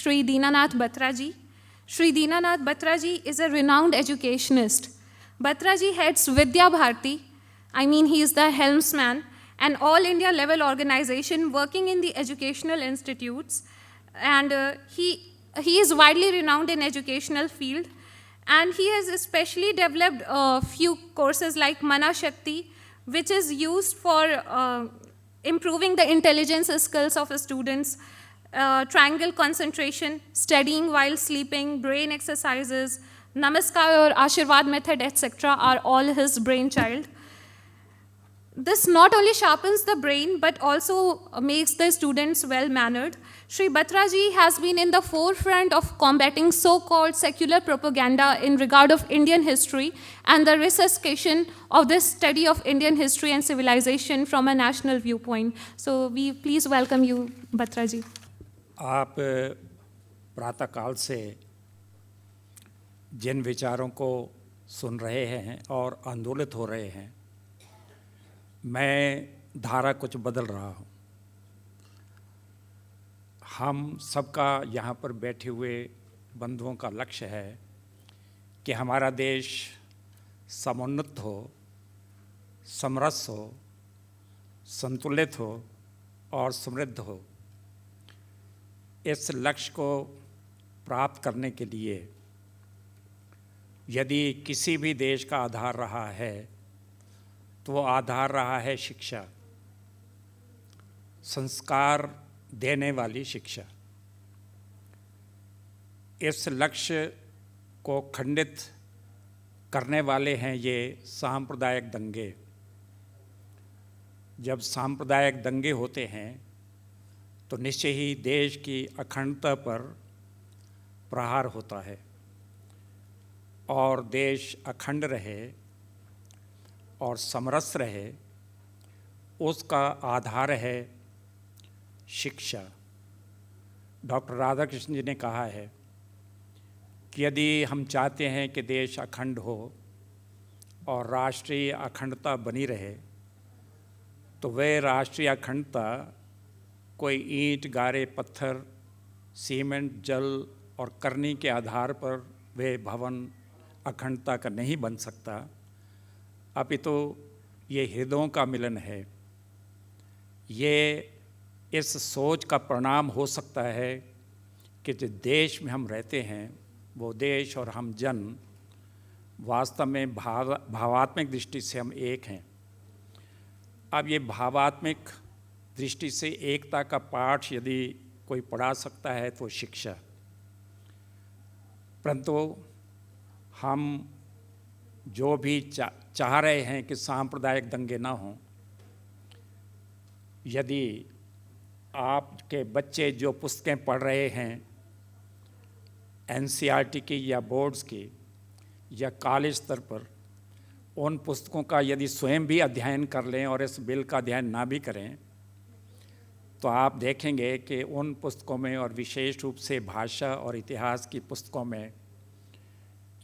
Sri Dinanath Batraji. Sri Dinanath Batraji is a renowned educationist. Batraji heads Vidya Bharati, he is the helmsman, an all India level organization working in the educational institutes. And he is widely renowned in educational field. And he has especially developed a few courses like Mana Shakti, which is used for improving the intelligence skills of students, triangle concentration, studying while sleeping, brain exercises, Namaskar or Ashirwad method, etc. are all his brainchild. This not only sharpens the brain, but also makes the students well-mannered. Sri Batraji has been in the forefront of combating so-called secular propaganda in regard of Indian history and the resuscitation of this study of Indian history and civilization from a national viewpoint. So we please welcome you, Batraji. आप प्रातःकाल से जिन विचारों को सुन रहे हैं और आंदोलित हो रहे हैं, मैं धारा कुछ बदल रहा हूँ। हम सबका यहाँ पर बैठे हुए बंधुओं का लक्ष्य है कि हमारा देश समुन्नत हो, समरस हो, संतुलित हो और समृद्ध हो। इस लक्ष्य को प्राप्त करने के लिए यदि किसी भी देश का आधार रहा है तो वो आधार रहा है शिक्षा, संस्कार देने वाली शिक्षा। इस लक्ष्य को खंडित करने वाले हैं ये सांप्रदायिक दंगे। जब सांप्रदायिक दंगे होते हैं तो निश्चय ही देश की अखंडता पर प्रहार होता है, और देश अखंड रहे और समरस रहे उसका आधार है शिक्षा। डॉक्टर राधाकृष्ण जी ने कहा है कि यदि हम चाहते हैं कि देश अखंड हो और राष्ट्रीय अखंडता बनी रहे तो वह राष्ट्रीय अखंडता कोई ईंट, गारे, पत्थर, सीमेंट, जल और करनी के आधार पर वह भवन अखंडता का नहीं बन सकता, अपितु ये हृदयों का मिलन है। ये इस सोच का परिणाम हो सकता है कि जिस देश में हम रहते हैं वो देश और हम जन वास्तव में भावात्मक दृष्टि से हम एक हैं। अब ये भावात्मक दृष्टि से एकता का पाठ यदि कोई पढ़ा सकता है तो शिक्षा। परंतु हम जो भी चाह रहे हैं कि सांप्रदायिक दंगे ना हों, यदि आपके बच्चे जो पुस्तकें पढ़ रहे हैं एनसीईआरटी की या बोर्ड्स की या कॉलेज स्तर पर, उन पुस्तकों का यदि स्वयं भी अध्ययन कर लें और इस बिल का अध्ययन ना भी करें तो आप देखेंगे कि उन पुस्तकों में और विशेष रूप से भाषा और इतिहास की पुस्तकों में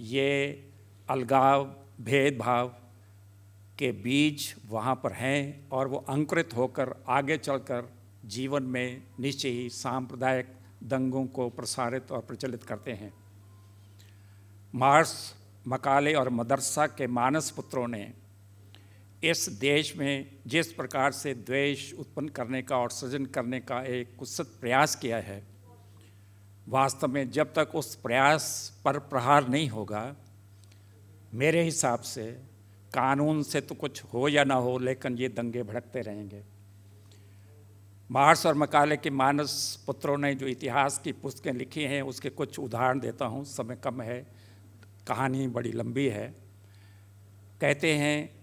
ये अलगाव, भेदभाव के बीज वहाँ पर हैं और वो अंकुरित होकर आगे चलकर जीवन में निश्चय ही सांप्रदायिक दंगों को प्रसारित और प्रचलित करते हैं। मार्क्स, मकाले और मदरसा के मानस पुत्रों ने इस देश में जिस प्रकार से द्वेष उत्पन्न करने का और सृजन करने का एक कुत्सित प्रयास किया है, वास्तव में जब तक उस प्रयास पर प्रहार नहीं होगा, मेरे हिसाब से कानून से तो कुछ हो या ना हो, लेकिन ये दंगे भड़कते रहेंगे। मार्क्स और मकाले के मानस पुत्रों ने जो इतिहास की पुस्तकें लिखी हैं उसके कुछ उदाहरण देता हूँ, समय कम है, कहानी बड़ी लंबी है। कहते हैं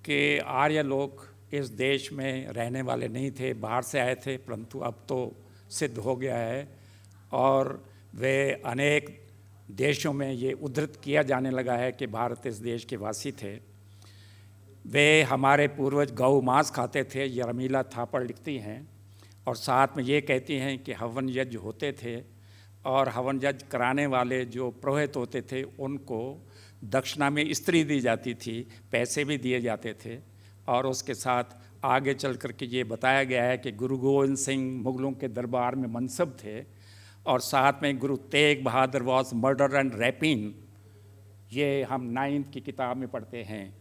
कि आर्य लोग इस देश में रहने वाले नहीं थे, बाहर से आए थे, परंतु अब तो सिद्ध हो गया है और वे अनेक देशों में ये उद्धृत किया जाने लगा है कि भारत इस देश के वासी थे। वे हमारे पूर्वज गौ मांस खाते थे, यरमीला थापड़ लिखती हैं, और साथ में ये कहती हैं कि हवन यज्ञ होते थे और हवन यज्ञ कराने वाले जो पुरोहित होते थे उनको दक्षिणा में स्त्री दी जाती थी, पैसे भी दिए जाते थे। और उसके साथ आगे चल कर के ये बताया गया है कि गुरु गोविंद सिंह मुग़लों के दरबार में मनसब थे और साथ में Guru Tegh Bahadur was murder and wrapping, ये हम 9th की किताब में पढ़ते हैं।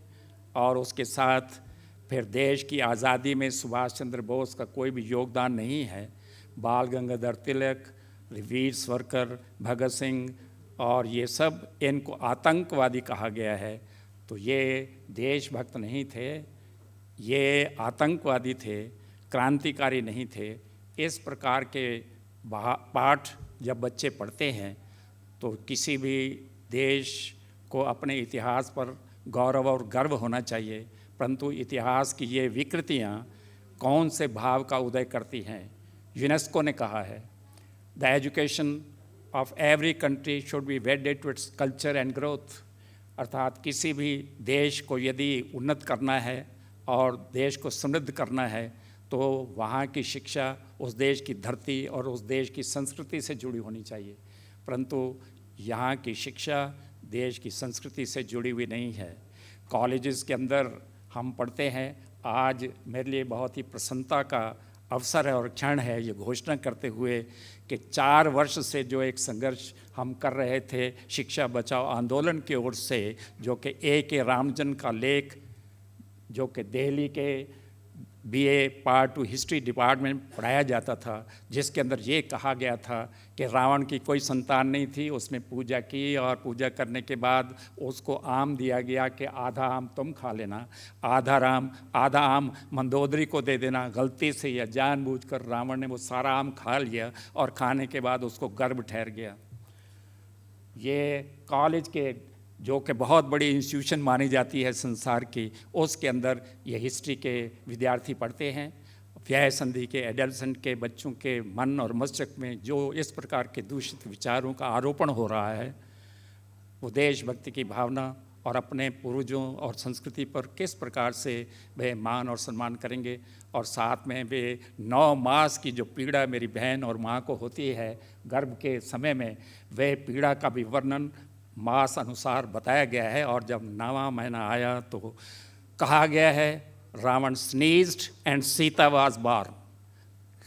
और उसके साथ फिर देश की आज़ादी में सुभाष चंद्र बोस का कोई भी योगदान नहीं है। बाल गंगाधर तिलक, वीर सावरकर, भगत सिंह और ये सब, इनको आतंकवादी कहा गया है। तो ये देशभक्त नहीं थे, ये आतंकवादी थे, क्रांतिकारी नहीं थे। इस प्रकार के पाठ जब बच्चे पढ़ते हैं तो किसी भी देश को अपने इतिहास पर गौरव और गर्व होना चाहिए। परंतु इतिहास की ये विकृतियाँ कौन से भाव का उदय करती हैं? यूनेस्को ने कहा है, the education of every country should be wedded to its culture and growth. अर्थात किसी भी देश को यदि उन्नत करना है और देश को समृद्ध करना है तो वहाँ की शिक्षा उस देश की धरती और उस देश की संस्कृति से जुड़ी होनी चाहिए। परंतु यहाँ की शिक्षा देश की संस्कृति से जुड़ी हुई नहीं है। कॉलेजेस के अंदर हम पढ़ते हैं, आज मेरे लिए बहुत ही प्रसन्नता का अवसर है और क्षण है ये घोषणा करते हुए कि 4 वर्ष से जो एक संघर्ष हम कर रहे थे शिक्षा बचाओ आंदोलन की ओर से, जो कि A.K. रामजन का लेख, जो कि दिल्ली के BA पार्ट 2 हिस्ट्री डिपार्टमेंट पढ़ाया जाता था, जिसके अंदर ये कहा गया था कि रावण की कोई संतान नहीं थी, उसने पूजा की और पूजा करने के बाद उसको आम दिया गया कि आधा आम तुम खा लेना, आधा आम मंदोदरी को दे देना। गलती से या जानबूझकर रावण ने वो सारा आम खा लिया और खाने के बाद उसको गर्भ ठहर गया। ये कॉलेज के, जो कि बहुत बड़ी इंस्टीट्यूशन मानी जाती है संसार की, उसके अंदर ये हिस्ट्री के विद्यार्थी पढ़ते हैं। व्याह संधि के एडल्सेंट के बच्चों के मन और मस्तिष्क में जो इस प्रकार के दूषित विचारों का आरोपण हो रहा है, वो देशभक्ति की भावना और अपने पूर्वजों और संस्कृति पर किस प्रकार से वे मान और सम्मान करेंगे। और साथ में वे 9 मास की जो पीड़ा मेरी बहन और माँ को होती है गर्भ के समय में, वह पीड़ा का भी वर्णन मास अनुसार बताया गया है। और जब 9वां महीना आया तो कहा गया है, Ravan sneezed and Sita was born.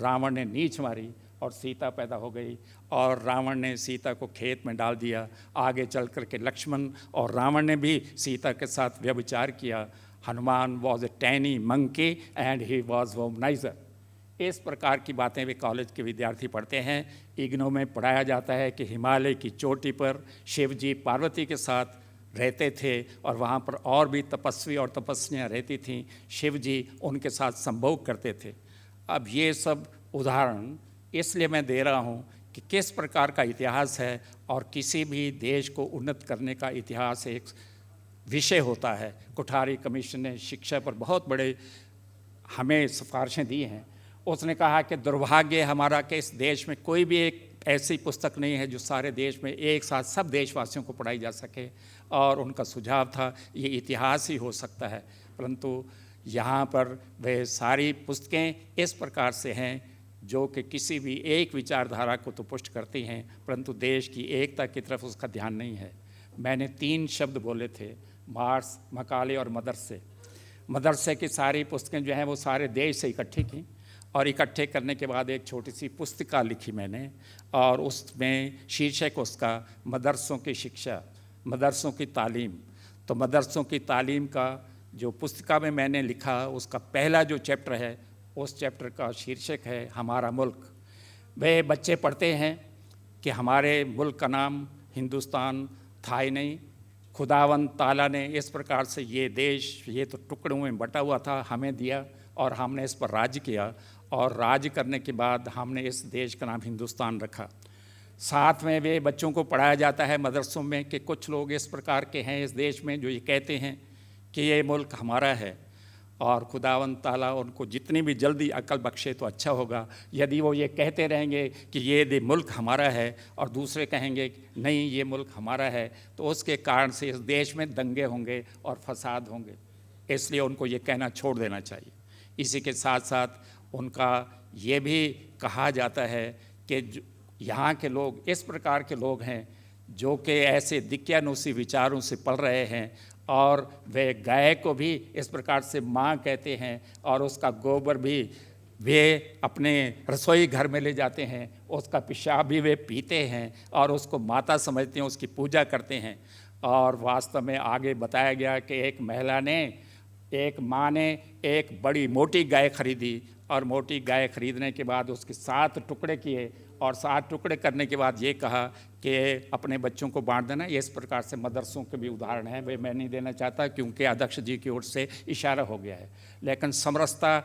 Ravan ने नीच मारी और सीता पैदा हो गई, और रावण ने सीता को खेत में डाल दिया। आगे चल कर के लक्ष्मण और रावण ने भी सीता के साथ व्यभिचार किया। Hanuman was a tiny monkey and he was womaniser. इस प्रकार की बातें वे कॉलेज के विद्यार्थी पढ़ते हैं। इग्नो में पढ़ाया जाता है कि हिमालय की चोटी पर शिव जी पार्वती के साथ रहते थे और वहाँ पर और भी तपस्वी और तपस्वियाँ रहती थीं। शिव जी उनके साथ संभोग करते थे। अब ये सब उदाहरण इसलिए मैं दे रहा हूँ कि किस प्रकार का इतिहास है, और किसी भी देश को उन्नत करने का इतिहास एक विषय होता है। कोठारी कमीशन ने शिक्षा पर बहुत बड़े हमें सिफारिशें दी हैं। उसने कहा कि दुर्भाग्य हमारा कि इस देश में कोई भी एक ऐसी पुस्तक नहीं है जो सारे देश में एक साथ सब देशवासियों को पढ़ाई जा सके, और उनका सुझाव था ये इतिहास ही हो सकता है। परंतु यहाँ पर वे सारी पुस्तकें इस प्रकार से हैं जो कि किसी भी एक विचारधारा को तो पुष्ट करती हैं, परंतु देश की एकता की तरफ उसका ध्यान नहीं है। मैंने 3 शब्द बोले थे, मार्क्स, मकाले और मदरसे। मदरसे की सारी पुस्तकें जो हैं वो सारे देश से इकट्ठी की, और इकट्ठे करने के बाद एक छोटी सी पुस्तिका लिखी मैंने, और उसमें शीर्षक उसका मदरसों की शिक्षा, मदरसों की तालीम। तो मदरसों की तालीम का जो पुस्तिका में मैंने लिखा, उसका पहला जो चैप्टर है, उस चैप्टर का शीर्षक है हमारा मुल्क। वे बच्चे पढ़ते हैं कि हमारे मुल्क का नाम हिंदुस्तान था ही नहीं, खुदावंद ताला ने इस प्रकार से ये देश, ये तो टुकड़ों में बटा हुआ था, हमें दिया और हमने इस पर राज्य किया, और राज्य करने के बाद हमने इस देश का नाम हिंदुस्तान रखा। साथ में वे बच्चों को पढ़ाया जाता है मदरसों में कि कुछ लोग इस प्रकार के हैं इस देश में जो ये कहते हैं कि ये मुल्क हमारा है, और खुदावंद ताला उनको जितनी भी जल्दी अकल बख्शे तो अच्छा होगा। यदि वो ये कहते रहेंगे कि ये मुल्क हमारा है और दूसरे कहेंगे नहीं ये मुल्क हमारा है, तो उसके कारण से इस देश में दंगे होंगे और फसाद होंगे। इसलिए उनको ये कहना छोड़ देना चाहिए। इसी के साथ साथ उनका ये भी कहा जाता है कि यहाँ के लोग इस प्रकार के लोग हैं जो कि ऐसे दिक्यानुसी विचारों से पल रहे हैं, और वे गाय को भी इस प्रकार से माँ कहते हैं, और उसका गोबर भी वे अपने रसोई घर में ले जाते हैं, उसका पेशाब भी वे पीते हैं और उसको माता समझते हैं, उसकी पूजा करते हैं। और वास्तव में आगे बताया गया कि एक माँ ने एक बड़ी मोटी गाय खरीदी और मोटी गाय खरीदने के बाद उसके 7 टुकड़े किए और 7 टुकड़े करने के बाद ये कहा कि अपने बच्चों को बांट देना। ये इस प्रकार से मदरसों के भी उदाहरण हैं, वे मैं नहीं देना चाहता क्योंकि अध्यक्ष जी की ओर से इशारा हो गया है। लेकिन समरसता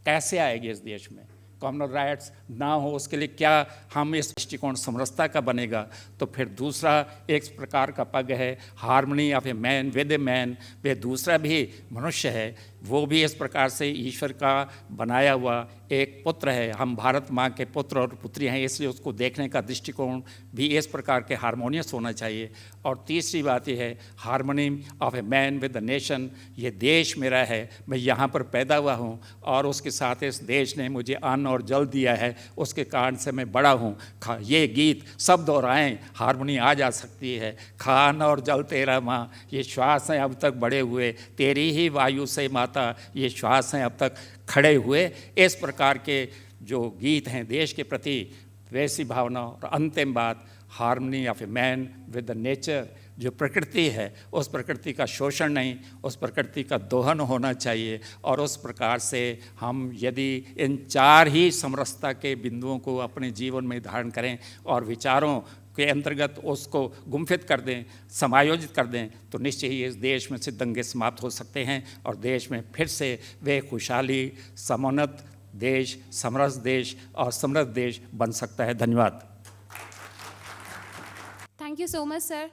कैसे आएगी इस देश में, कॉमनल राइट्स ना हो, उसके लिए क्या हम इस दृष्टिकोण समरसता का बनेगा। तो फिर दूसरा एक प्रकार का पग है harmony of a man with a man, वे दूसरा भी मनुष्य है, वो भी इस प्रकार से ईश्वर का बनाया हुआ एक पुत्र है। हम भारत माँ के पुत्र और पुत्री हैं, इसलिए उसको देखने का दृष्टिकोण भी इस प्रकार के हारमोनियस होना चाहिए। और तीसरी बात यह है harmony of a man with the nation, ये देश मेरा है, मैं यहाँ पर पैदा हुआ हूँ और उसके साथ इस देश ने मुझे अन्न और जल दिया है, उसके कारण से मैं बड़ा हूँ। ये गीत सब दोहराएं, हारमोनी आ जा सकती है। खान और जल तेरा माँ, ये श्वास हैं अब तक बढ़े हुए, तेरी ही वायु से माता, ये श्वास हैं अब तक खड़े हुए। इस प्रकार के जो गीत हैं देश के प्रति, वैसी भावना। और अंतिम बात harmony of a man with the nature, जो प्रकृति है उस प्रकृति का शोषण नहीं, उस प्रकृति का दोहन होना चाहिए। और उस प्रकार से हम यदि इन 4 ही समरसता के बिंदुओं को अपने जीवन में धारण करें और विचारों के अंतर्गत उसको गुम्फित कर दें, समायोजित कर दें, तो निश्चय ही इस देश में से दंगे समाप्त हो सकते हैं और देश में फिर से वे खुशहाली, समुन्नत देश, समरस देश और समृद्ध देश बन सकता है। धन्यवाद। Thank you so much, sir.